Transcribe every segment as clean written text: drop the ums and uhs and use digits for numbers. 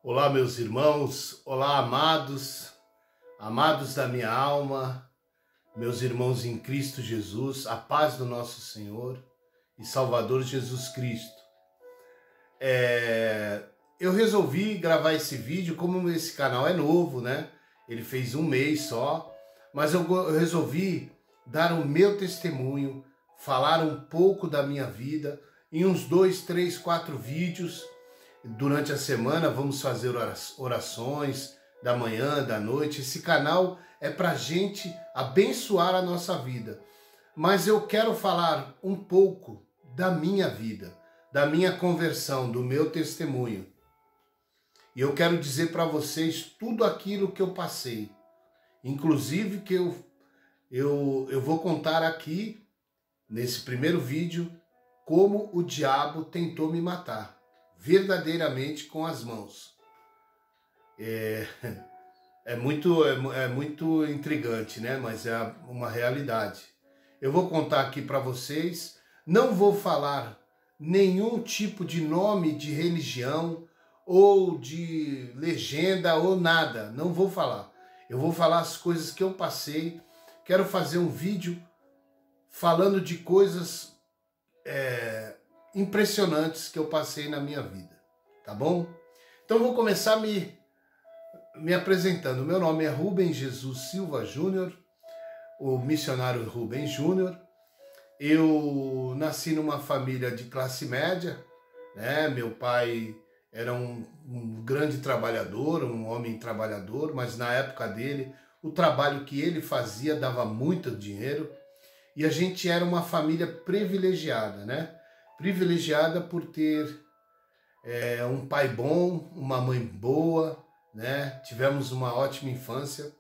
Olá, meus irmãos, olá, amados, amados da minha alma, meus irmãos em Cristo Jesus, a paz do nosso Senhor e Salvador Jesus Cristo. Eu resolvi gravar esse vídeo, como esse canal é novo, né? Ele fez um mês só, mas eu resolvi dar o meu testemunho, falar um pouco da minha vida em uns 2, 3, 4 vídeos. Durante a semana vamos fazer orações da manhã, da noite. Esse canal é para a gente abençoar a nossa vida. Mas eu quero falar um pouco da minha vida, da minha conversão, do meu testemunho. E eu quero dizer para vocês tudo aquilo que eu passei. Inclusive que eu vou contar aqui, nesse primeiro vídeo, como o diabo tentou me matar. Verdadeiramente com as mãos. É muito intrigante, né? Mas é uma realidade. Eu vou contar aqui para vocês, não vou falar nenhum tipo de nome de religião ou de legenda ou nada, não vou falar. Eu vou falar as coisas que eu passei. Quero fazer um vídeo falando de coisas impressionantes que eu passei na minha vida, tá bom? Então eu vou começar me apresentando. Meu nome é Rubem Jesus Silva Júnior, o missionário Rubem Júnior. Eu nasci numa família de classe média, né? Meu pai era um grande trabalhador, um homem trabalhador, mas na época dele, o trabalho que ele fazia dava muito dinheiro, e a gente era uma família privilegiada, né? Privilegiada por ter um pai bom, uma mãe boa, né? Tivemos uma ótima infância.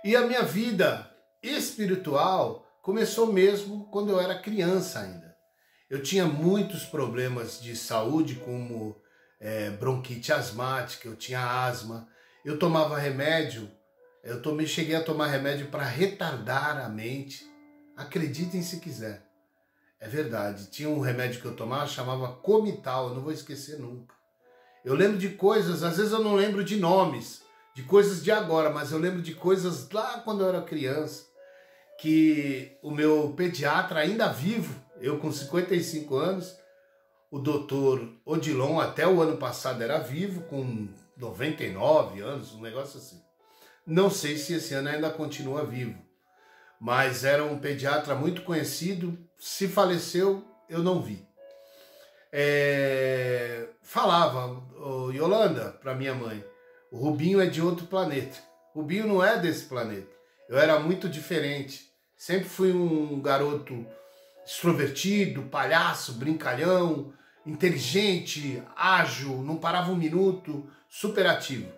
E a minha vida espiritual começou mesmo quando eu era criança ainda. Eu tinha muitos problemas de saúde, como bronquite asmática, eu tinha asma, eu tomava remédio, cheguei a tomar remédio para retardar a mente. Acreditem se quiser. É verdade, tinha um remédio que eu tomava, chamava Comital, eu não vou esquecer nunca. Eu lembro de coisas, às vezes eu não lembro de nomes, de coisas de agora, mas eu lembro de coisas lá quando eu era criança, que o meu pediatra ainda vivo, eu com 55 anos, o doutor Odilon até o ano passado era vivo, com 99 anos, um negócio assim. Não sei se esse ano ainda continua vivo, mas era um pediatra muito conhecido. Se faleceu, eu não vi. Falava, Yolanda, para minha mãe, o Rubinho é de outro planeta. O Rubinho não é desse planeta. Eu era muito diferente. Sempre fui um garoto extrovertido, palhaço, brincalhão, inteligente, ágil, não parava um minuto, super ativo.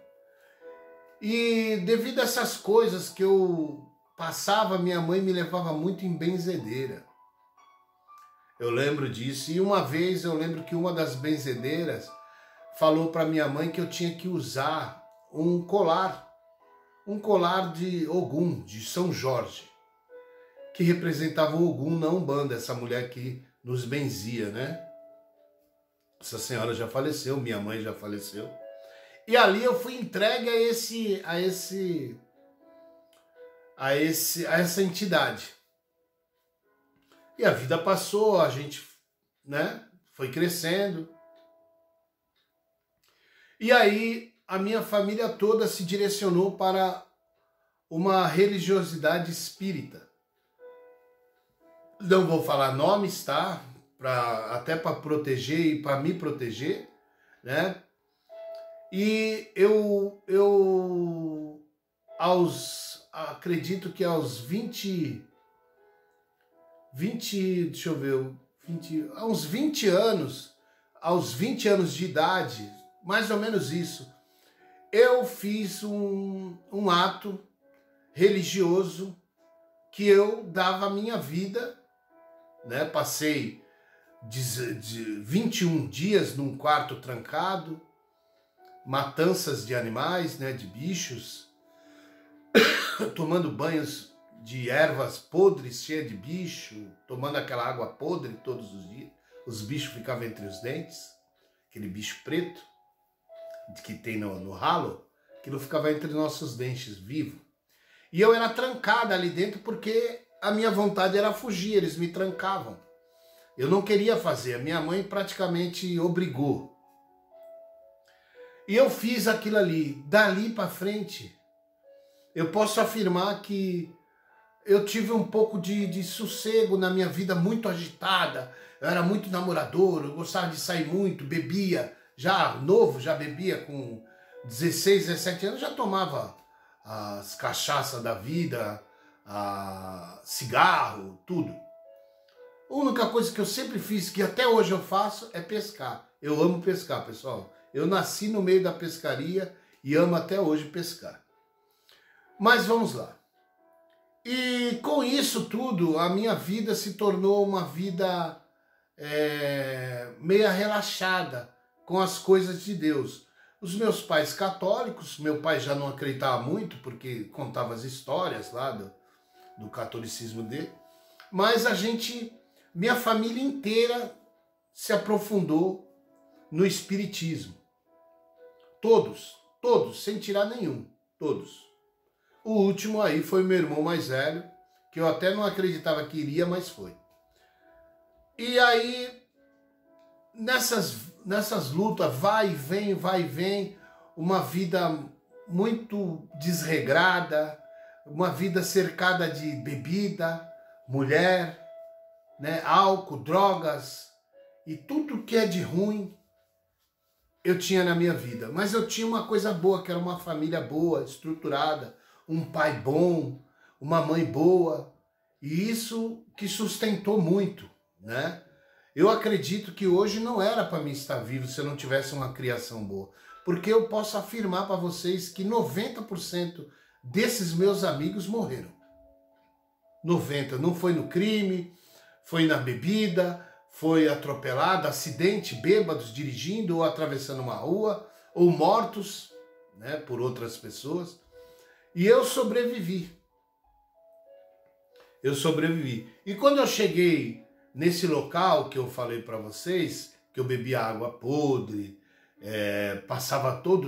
E devido a essas coisas que eu passava, minha mãe me levava muito em benzedeira. Eu lembro disso. E uma vez eu lembro que uma das benzedeiras falou para minha mãe que eu tinha que usar um colar de Ogum, de São Jorge, que representava o Ogum na Umbanda, essa mulher que nos benzia, né? Essa senhora já faleceu, minha mãe já faleceu. E ali eu fui entregue a essa entidade. E a vida passou, a gente, né, foi crescendo. E aí a minha família toda se direcionou para uma religiosidade espírita. Não vou falar nomes, tá? Até para proteger e para me proteger, né? E acredito que aos 20, deixa eu ver, aos 20 anos de idade, mais ou menos isso, eu fiz um ato religioso que eu dava a minha vida, né? Passei de 21 dias num quarto trancado, matanças de animais, né? De bichos, tomando banhos de ervas podres, cheias de bicho, tomando aquela água podre todos os dias. Os bichos ficavam entre os dentes, aquele bicho preto, que tem no ralo, aquilo ficava entre nossos dentes, vivo. E eu era trancada ali dentro porque a minha vontade era fugir, eles me trancavam. Eu não queria fazer, a minha mãe praticamente obrigou. E eu fiz aquilo ali. Dali para frente, eu posso afirmar que eu tive um pouco de sossego na minha vida, muito agitada. Eu era muito namorador, eu gostava de sair muito, bebia. Já novo, já bebia com 16, 17 anos, já tomava as cachaças da vida, cigarro, tudo. A única coisa que eu sempre fiz, que até hoje eu faço, é pescar. Eu amo pescar, pessoal. Eu nasci no meio da pescaria e amo até hoje pescar. Mas vamos lá. E com isso tudo, a minha vida se tornou uma vida meia relaxada com as coisas de Deus. Os meus pais católicos, meu pai já não acreditava muito, porque contava as histórias lá do catolicismo dele, mas minha família inteira se aprofundou no espiritismo. Todos, sem tirar nenhum, todos. O último aí foi meu irmão mais velho, que eu até não acreditava que iria, mas foi. E aí, nessas lutas, vai e vem, uma vida muito desregrada, uma vida cercada de bebida, mulher, né, álcool, drogas e tudo que é de ruim eu tinha na minha vida. Mas eu tinha uma coisa boa, que era uma família boa, estruturada, um pai bom, uma mãe boa, e isso que sustentou muito, né? Eu acredito que hoje não era para mim estar vivo se eu não tivesse uma criação boa, porque eu posso afirmar para vocês que 90% desses meus amigos morreram. 90%, não foi no crime, foi na bebida, foi atropelado, acidente, bêbados dirigindo ou atravessando uma rua, ou mortos, né, por outras pessoas. E eu sobrevivi. E quando eu cheguei nesse local que eu falei para vocês, que eu bebia água podre,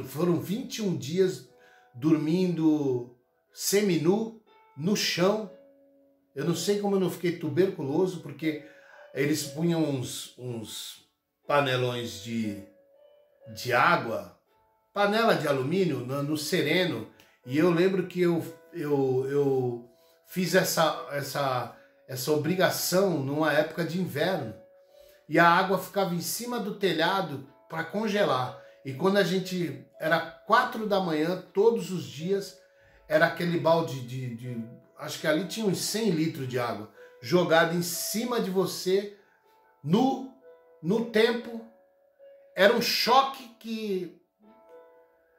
foram 21 dias dormindo seminu no chão. Eu não sei como eu não fiquei tuberculoso, porque eles punham uns panelões de água, panela de alumínio no sereno, e eu lembro que eu fiz essa obrigação numa época de inverno, e a água ficava em cima do telhado para congelar, e quando era 4 da manhã, todos os dias, era aquele balde acho que ali tinha uns 100 litros de água, jogado em cima de você, no tempo. Era um choque que...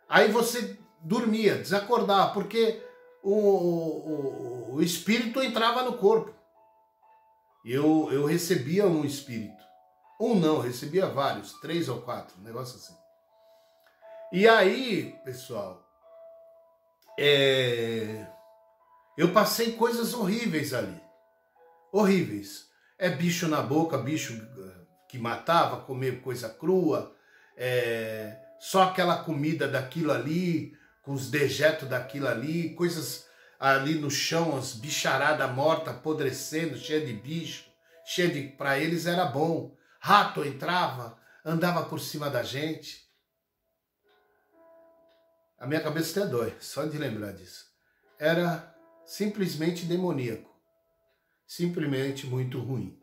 Aí você dormia, desacordava, porque o espírito entrava no corpo. Eu recebia um espírito. Um não, eu recebia vários, 3 ou 4, um negócio assim. E aí, pessoal, eu passei coisas horríveis ali. Horríveis. Bicho na boca, bicho que matava, comer coisa crua, só aquela comida daquilo ali, com os dejetos daquilo ali, coisas ali no chão, as bicharadas mortas, apodrecendo, cheia de bicho, para eles era bom. Rato entrava, andava por cima da gente. A minha cabeça até dói, só de lembrar disso. Era simplesmente demoníaco. Simplesmente muito ruim.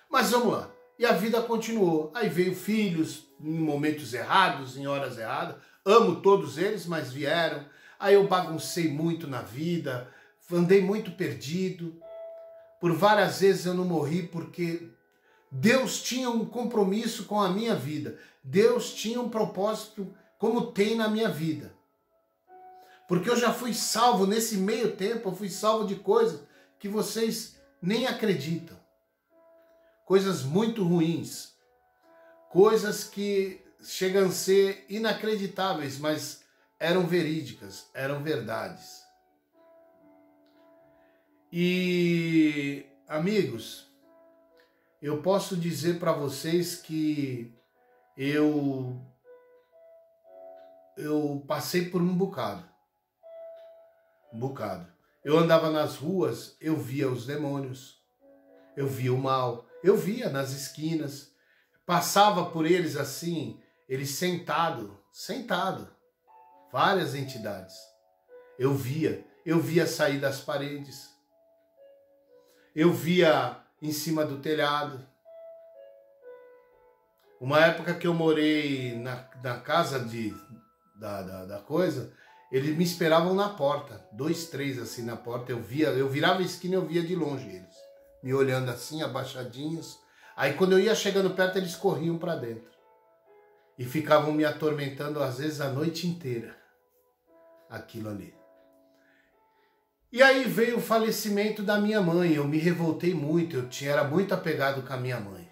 Mas vamos lá. E a vida continuou. Aí veio filhos em momentos errados, em horas erradas. Amo todos eles, mas vieram. Aí eu baguncei muito na vida. Andei muito perdido. Por várias vezes eu não morri porque Deus tinha um compromisso com a minha vida. Deus tinha um propósito como tem na minha vida. Porque eu já fui salvo nesse meio tempo. Eu fui salvo de coisas que vocês nem acreditam. Coisas muito ruins. Coisas que chegam a ser inacreditáveis, mas eram verídicas, eram verdades. E, amigos, eu posso dizer para vocês que eu eu passei por um bocado. Um bocado. Eu andava nas ruas, eu via os demônios, eu via o mal, eu via nas esquinas, passava por eles assim, eles sentado, várias entidades. Eu via sair das paredes, eu via em cima do telhado. Uma época que eu morei na casa da coisa, eles me esperavam na porta, 2, 3 assim na porta, eu virava a esquina e eu via de longe eles, me olhando assim, abaixadinhos. Aí quando eu ia chegando perto, eles corriam para dentro e ficavam me atormentando às vezes a noite inteira, aquilo ali. E aí veio o falecimento da minha mãe, eu me revoltei muito, era muito apegado com a minha mãe.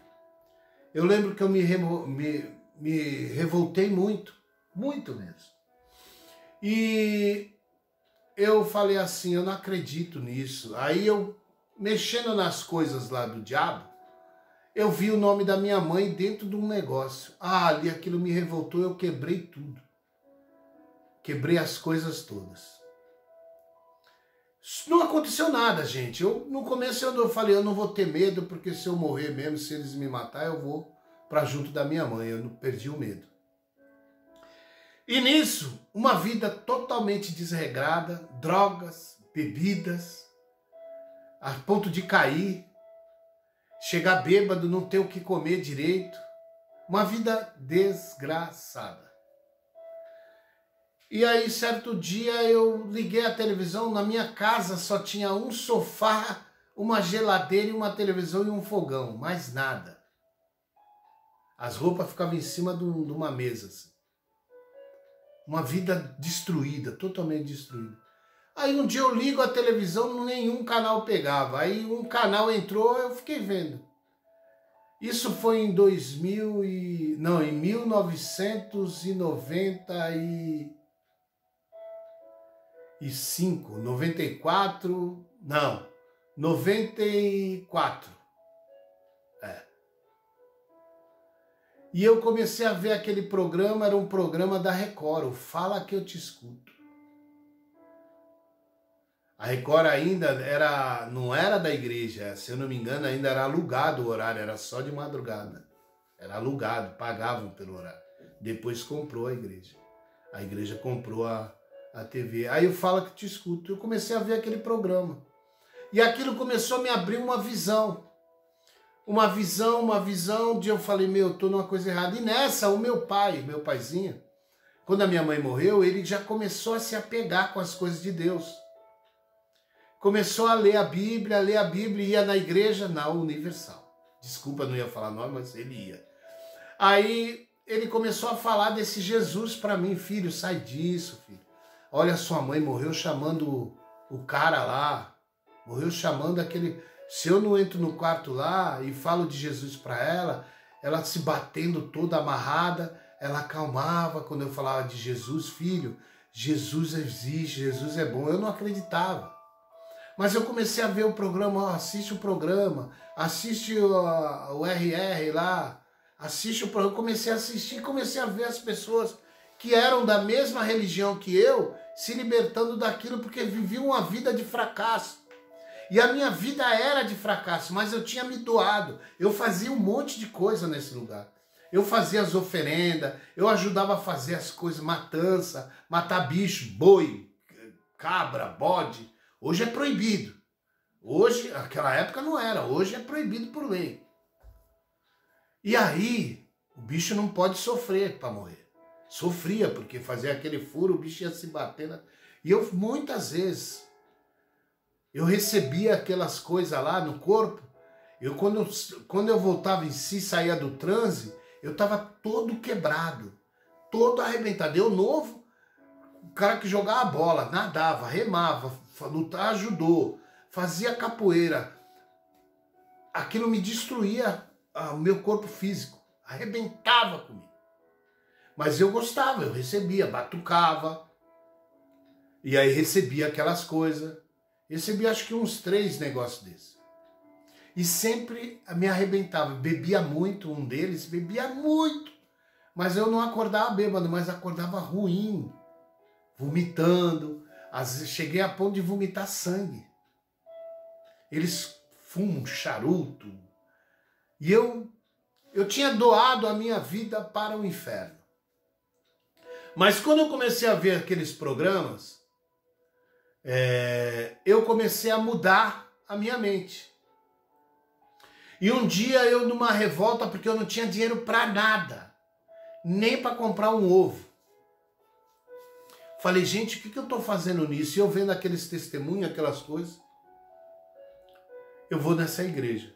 Eu lembro que eu me revoltei muito, muito mesmo. E eu falei assim, eu não acredito nisso. Aí eu, mexendo nas coisas lá do diabo, eu vi o nome da minha mãe dentro de um negócio. Ali aquilo me revoltou, eu quebrei tudo. Quebrei as coisas todas. Não aconteceu nada, gente. No começo eu falei, eu não vou ter medo, porque se eu morrer mesmo, se eles me matar, eu vou para junto da minha mãe. Eu não perdi o medo. E nisso, uma vida totalmente desregrada, drogas, bebidas, a ponto de cair, chegar bêbado, não ter o que comer direito. Uma vida desgraçada. E aí, certo dia, eu liguei a televisão, na minha casa só tinha um sofá, uma geladeira e uma televisão e um fogão, mais nada. As roupas ficavam em cima de uma mesa, assim. Uma vida destruída, totalmente destruída. Aí um dia eu ligo a televisão, nenhum canal pegava. Aí um canal entrou, eu fiquei vendo. Isso foi em 1995, 94, não, 94. E eu comecei a ver aquele programa, era um programa da Record, o Fala Que Eu Te Escuto. A Record ainda não era da igreja, se eu não me engano, ainda era alugado o horário, era só de madrugada. Era alugado, pagavam pelo horário. Depois comprou a igreja. A igreja comprou a TV. Aí eu Fala Que Te Escuto. Eu comecei a ver aquele programa. E aquilo começou a me abrir uma visão. Uma visão de eu falei, eu tô numa coisa errada. E nessa, o meu paizinho, quando a minha mãe morreu, ele já começou a se apegar com as coisas de Deus. Começou a ler a Bíblia, ia na igreja, na Universal. Desculpa, não ia falar nome, mas ele ia. Aí ele começou a falar desse Jesus para mim, filho, sai disso, filho. Olha, sua mãe morreu chamando o cara lá, morreu chamando aquele... Se eu não entro no quarto lá e falo de Jesus para ela se batendo toda amarrada, ela acalmava quando eu falava de Jesus, filho, Jesus existe, Jesus é bom. Eu não acreditava. Mas eu comecei a ver o programa, assiste o programa, assiste o RR lá, assiste o programa. Comecei a assistir, comecei a ver as pessoas que eram da mesma religião que eu, se libertando daquilo porque viviam uma vida de fracasso. E a minha vida era de fracasso, mas eu tinha me doado. Eu fazia um monte de coisa nesse lugar. Eu fazia as oferendas, eu ajudava a fazer as coisas, matança, matar bicho, boi, cabra, bode. Hoje é proibido. Hoje, naquela época não era, hoje é proibido por lei. E aí, o bicho não pode sofrer para morrer. Sofria, porque fazia aquele furo, o bicho ia se batendo. E eu, muitas vezes, eu recebia aquelas coisas lá no corpo. Quando eu voltava em si, saía do transe, eu estava todo quebrado, todo arrebentado. Eu novo, o cara que jogava bola, nadava, remava, lutava, ajudou, fazia capoeira. Aquilo me destruía o meu corpo físico, arrebentava comigo. Mas eu gostava, eu recebia, batucava, e aí recebia aquelas coisas. Recebi acho que uns 3 negócios desses. E sempre me arrebentava. Bebia muito, um deles bebia muito. Mas eu não acordava bêbado, mas acordava ruim, vomitando. Às vezes cheguei a ponto de vomitar sangue. Eles fumam charuto. E eu tinha doado a minha vida para o inferno. Mas quando eu comecei a ver aqueles programas, eu comecei a mudar a minha mente. E um dia eu, numa revolta, porque eu não tinha dinheiro para nada, nem para comprar um ovo. Falei, gente, o que eu estou fazendo nisso? E eu vendo aqueles testemunhos, aquelas coisas, eu vou nessa igreja.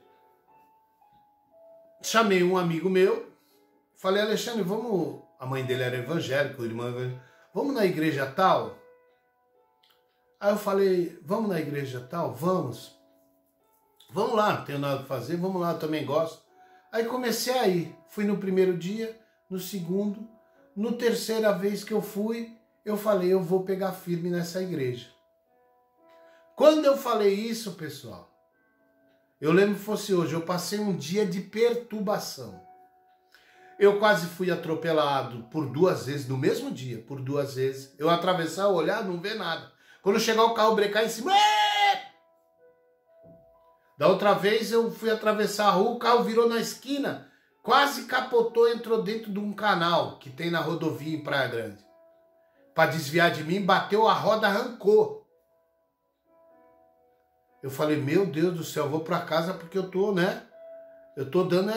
Chamei um amigo meu, falei, Alexandre, vamos... A mãe dele era evangélica, o irmão evangélico. Vamos na igreja tal? Aí eu falei, vamos na igreja tal? Vamos. Vamos lá, não tenho nada para fazer, vamos lá, eu também gosto. Aí comecei a ir. Fui no primeiro dia, no segundo, no terceira vez que eu fui, eu falei, eu vou pegar firme nessa igreja. Quando eu falei isso, pessoal, eu lembro que fosse hoje, eu passei um dia de perturbação. Eu quase fui atropelado por 2 vezes, no mesmo dia, por 2 vezes. Eu atravessar, olhar, não ver nada. Quando chegar o carro, brecar em cima... Da outra vez eu fui atravessar a rua, o carro virou na esquina, quase capotou, entrou dentro de um canal que tem na rodovia em Praia Grande. Para desviar de mim, bateu a roda, arrancou. Eu falei, meu Deus do céu, eu vou para casa porque eu tô, eu tô dando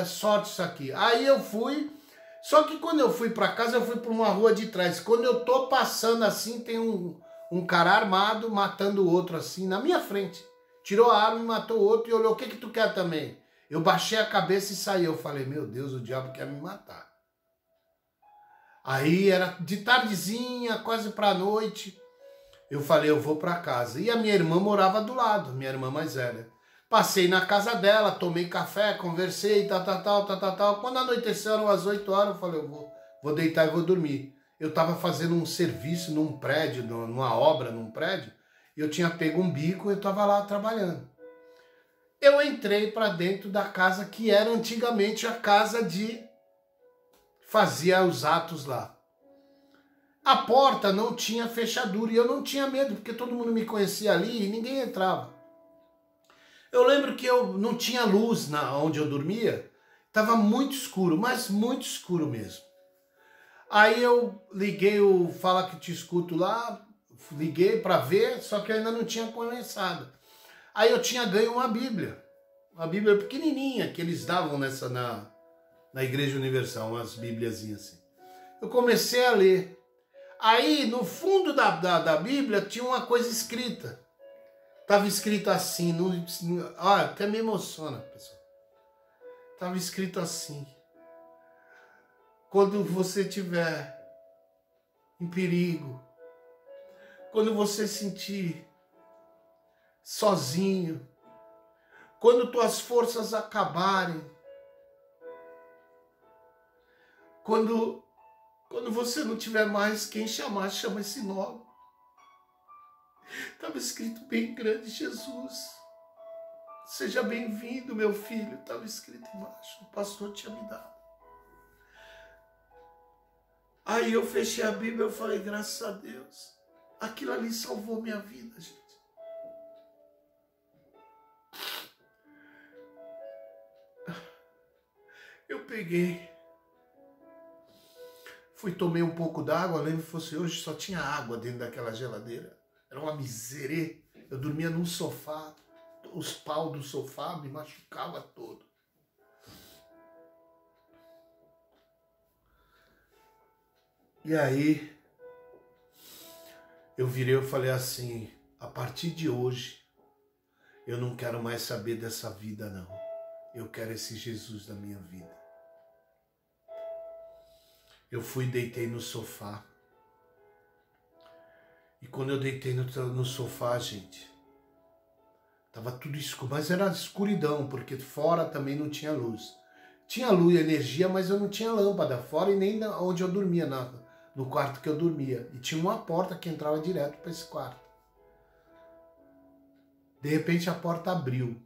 sorte isso aqui. Aí eu fui, só que quando eu fui para casa, eu fui por uma rua de trás. Quando eu tô passando assim, tem um cara armado matando o outro assim na minha frente. Tirou a arma e matou o outro e olhou, o que tu quer também? Eu baixei a cabeça e saí. Eu falei, meu Deus, o diabo quer me matar. Aí era de tardezinha, quase pra noite. Eu falei, eu vou pra casa. E a minha irmã morava do lado, minha irmã mais velha. Passei na casa dela, tomei café, conversei, tal. Quando anoiteceu, eram as 8 horas, eu falei, eu vou deitar e vou dormir. Eu tava fazendo um serviço num prédio, numa obra num prédio. Eu tinha pego um bico e eu estava lá trabalhando. Eu entrei para dentro da casa que era antigamente a casa de... Fazia os atos lá. A porta não tinha fechadura e eu não tinha medo, porque todo mundo me conhecia ali e ninguém entrava. Eu lembro que eu não tinha luz onde eu dormia. Estava muito escuro, mas muito escuro mesmo. Aí eu liguei o Fala Que Te Escuto lá... Liguei para ver, só que eu ainda não tinha começado. Aí eu tinha ganho uma Bíblia pequenininha que eles davam na Igreja Universal, umas bíbliazinhas assim. Eu comecei a ler. Aí no fundo da Bíblia tinha uma coisa escrita. Estava escrito assim, até me emociona, pessoal. Estava escrito assim: quando você estiver em perigo, quando você sentir sozinho, quando tuas forças acabarem, quando você não tiver mais quem chamar, chama esse nome. Estava escrito bem grande, Jesus. Seja bem-vindo, meu filho. Estava escrito embaixo, o pastor tinha me dado. Aí eu fechei a Bíblia e falei, graças a Deus. Aquilo ali salvou minha vida, gente. Eu peguei, tomei um pouco d'água, lembro que fosse hoje, só tinha água dentro daquela geladeira. Era uma miséria. Eu dormia num sofá, os paus do sofá me machucavam todo. E aí, eu virei e falei assim, a partir de hoje, eu não quero mais saber dessa vida não. Eu quero esse Jesus na minha vida. Eu fui e deitei no sofá. E quando eu deitei no sofá, gente, tava tudo escuro, mas era escuridão, porque fora também não tinha luz. Tinha luz e energia, mas eu não tinha lâmpada fora e nem onde eu dormia, no quarto que eu dormia. E tinha uma porta que entrava direto para esse quarto. De repente a porta abriu.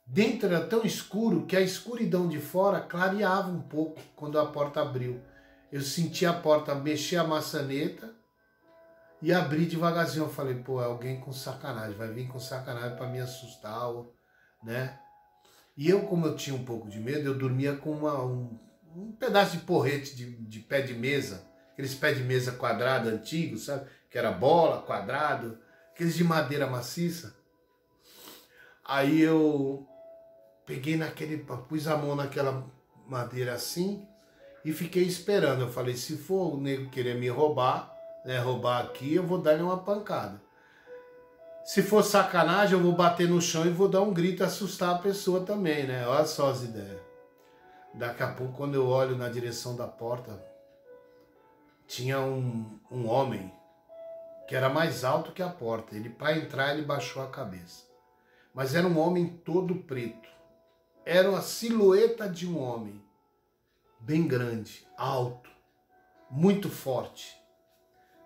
Dentro era tão escuro que a escuridão de fora clareava um pouco quando a porta abriu. Eu senti a porta mexer a maçaneta e abrir devagarzinho. Eu falei, pô, é alguém com sacanagem, vai vir com sacanagem para me assustar, né? E eu, como eu tinha um pouco de medo, eu dormia com um pedaço de porrete de pé de mesa, aqueles pé de mesa quadrado antigos, sabe? Que era bola, quadrado, aqueles de madeira maciça. Aí eu peguei pus a mão naquela madeira assim e fiquei esperando. Eu falei, se for o nego querer me roubar, né, roubar aqui, eu vou dar-lhe uma pancada. Se for sacanagem, eu vou bater no chão e vou dar um grito e assustar a pessoa também, né? Olha só as ideias. Daqui a pouco, quando eu olho na direção da porta, tinha um homem que era mais alto que a porta. Ele, para entrar, ele baixou a cabeça. Mas era um homem todo preto. Era a silhueta de um homem, bem grande, alto, muito forte,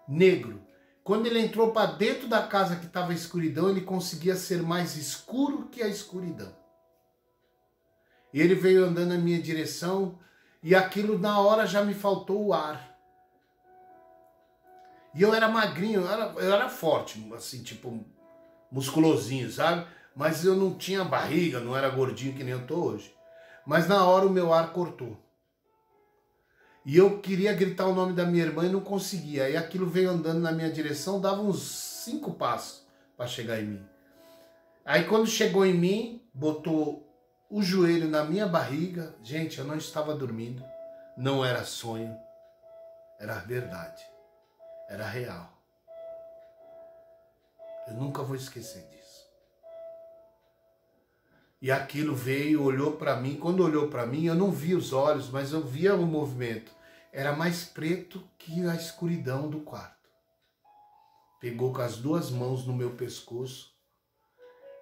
negro. Quando ele entrou para dentro da casa que estava escuridão, ele conseguia ser mais escuro que a escuridão. E ele veio andando na minha direção e aquilo na hora já me faltou o ar. E eu era magrinho, eu era forte, assim, tipo musculosinho, sabe? Mas eu não tinha barriga, não era gordinho que nem eu tô hoje. Mas na hora o meu ar cortou. E eu queria gritar o nome da minha irmã e não conseguia. E aquilo veio andando na minha direção, dava uns 5 passos para chegar em mim. Aí quando chegou em mim, botou o joelho na minha barriga. Gente, eu não estava dormindo. Não era sonho. Era verdade. Era real. Eu nunca vou esquecer disso. E aquilo veio, olhou para mim. Quando olhou para mim, eu não via os olhos, mas eu via o movimento. Era mais preto que a escuridão do quarto. Pegou com as 2 mãos no meu pescoço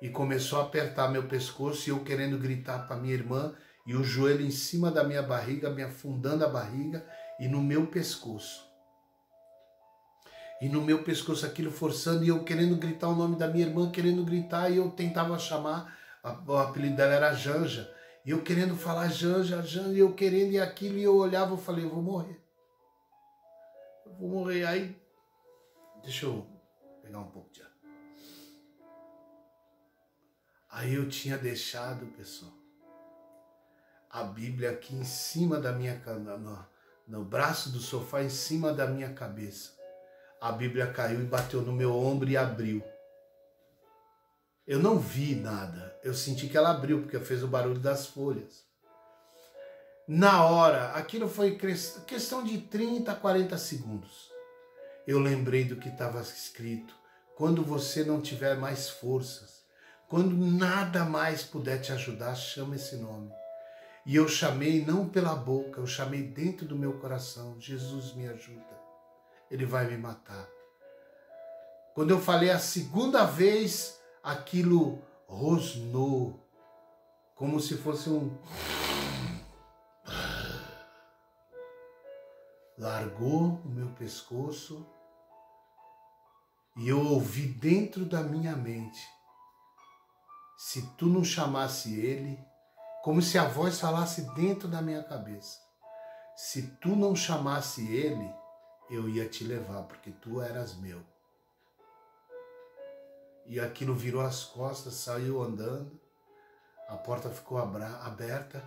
e começou a apertar meu pescoço e eu querendo gritar para minha irmã e o joelho em cima da minha barriga, me afundando a barriga e no meu pescoço. E no meu pescoço aquilo forçando e eu querendo gritar o nome da minha irmã, querendo gritar e eu tentava chamar, o apelido dela era Janja. E eu querendo falar Janja, Janja, e eu querendo e aquilo, e eu olhava e falei, eu vou morrer. Eu vou morrer. Aí, deixa eu pegar um pouco de ar. Aí eu tinha deixado, pessoal, a Bíblia aqui em cima da minha, no braço do sofá, em cima da minha cabeça. A Bíblia caiu e bateu no meu ombro e abriu. Eu não vi nada, eu senti que ela abriu, porque fez o barulho das folhas. Na hora, aquilo foi questão de 30, 40 segundos. Eu lembrei do que estava escrito. Quando você não tiver mais forças, quando nada mais puder te ajudar, chama esse nome. E eu chamei não pela boca, eu chamei dentro do meu coração. Jesus, me ajuda. Ele vai me matar. Quando eu falei a segunda vez, aquilo rosnou, como se fosse largou o meu pescoço e eu ouvi dentro da minha mente, se tu não chamasse ele, como se a voz falasse dentro da minha cabeça, se tu não chamasse ele, eu ia te levar, porque tu eras meu. E aquilo virou as costas, saiu andando, a porta ficou aberta.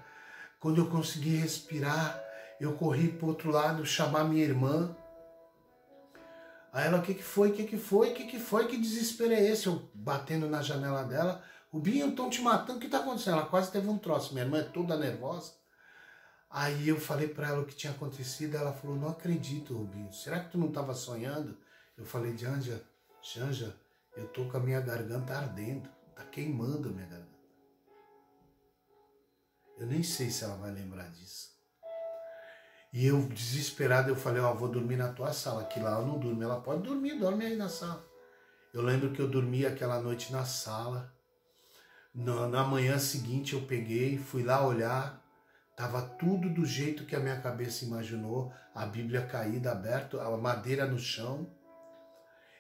Quando eu consegui respirar, eu corri para o outro lado, chamar minha irmã. Aí ela, o que foi? Que desespero é esse? Eu batendo na janela dela, Rubinho, estão te matando, o que está acontecendo? Ela quase teve um troço, minha irmã é toda nervosa. Aí eu falei para ela o que tinha acontecido, ela falou, não acredito, Rubinho, será que tu não estava sonhando? Eu falei, Janja, eu tô com a minha garganta ardendo, tá queimando a minha garganta. Eu nem sei se ela vai lembrar disso. E eu, desesperado, eu falei, ó, vou dormir na tua sala, que lá eu não durmo. Ela, pode dormir, dorme aí na sala. Eu lembro que eu dormi aquela noite na sala. Na manhã seguinte eu peguei, fui lá olhar, tava tudo do jeito que a minha cabeça imaginou, a Bíblia caída, aberta, a madeira no chão.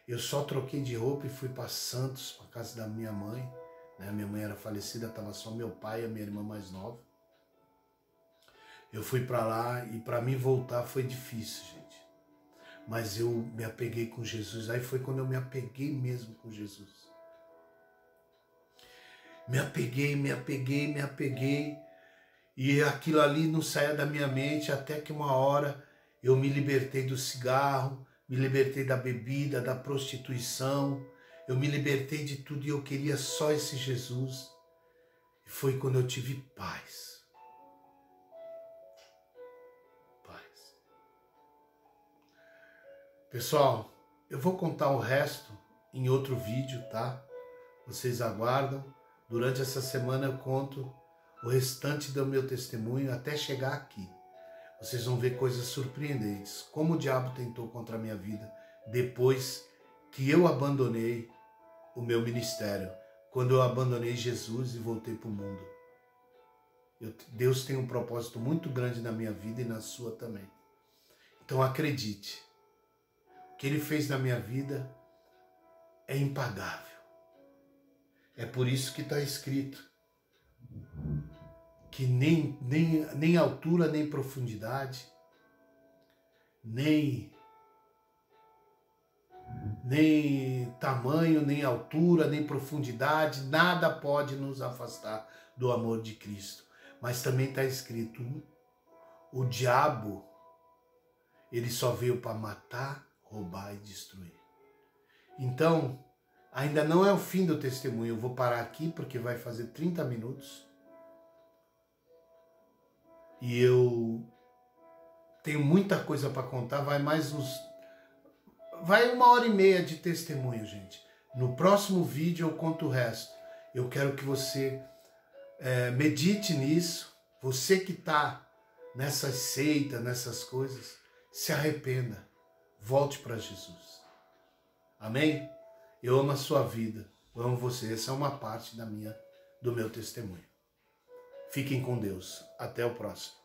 Eu só troquei de roupa e fui para Santos, para casa da minha mãe, né? Minha mãe era falecida, estava só meu pai e a minha irmã mais nova. Eu fui para lá e para mim voltar foi difícil, gente. Mas eu me apeguei com Jesus. Aí foi quando eu me apeguei mesmo com Jesus. Me apeguei. E aquilo ali não saía da minha mente até que uma hora eu me libertei do cigarro, me libertei da bebida, da prostituição. Eu me libertei de tudo e eu queria só esse Jesus. E foi quando eu tive paz. Paz. Pessoal, eu vou contar o resto em outro vídeo, tá? Vocês aguardam. Durante essa semana eu conto o restante do meu testemunho até chegar aqui. Vocês vão ver coisas surpreendentes. Como o diabo tentou contra a minha vida depois que eu abandonei o meu ministério. Quando eu abandonei Jesus e voltei para o mundo. Deus tem um propósito muito grande na minha vida e na sua também. Então acredite. O que Ele fez na minha vida é impagável. É por isso que está escrito que nem altura, nem profundidade, nem tamanho, nem altura, nem profundidade, nada pode nos afastar do amor de Cristo. Mas também está escrito, o diabo, ele só veio para matar, roubar e destruir. Então, ainda não é o fim do testemunho. Eu vou parar aqui porque vai fazer 30 minutos. E eu tenho muita coisa para contar. Vai 1h30 de testemunho, gente. No próximo vídeo eu conto o resto. Eu quero que você medite nisso. Você que está nessas seitas, nessas coisas, se arrependa. Volte para Jesus. Amém? Eu amo a sua vida. Eu amo você. Essa é uma parte do meu testemunho. Fiquem com Deus. Até o próximo.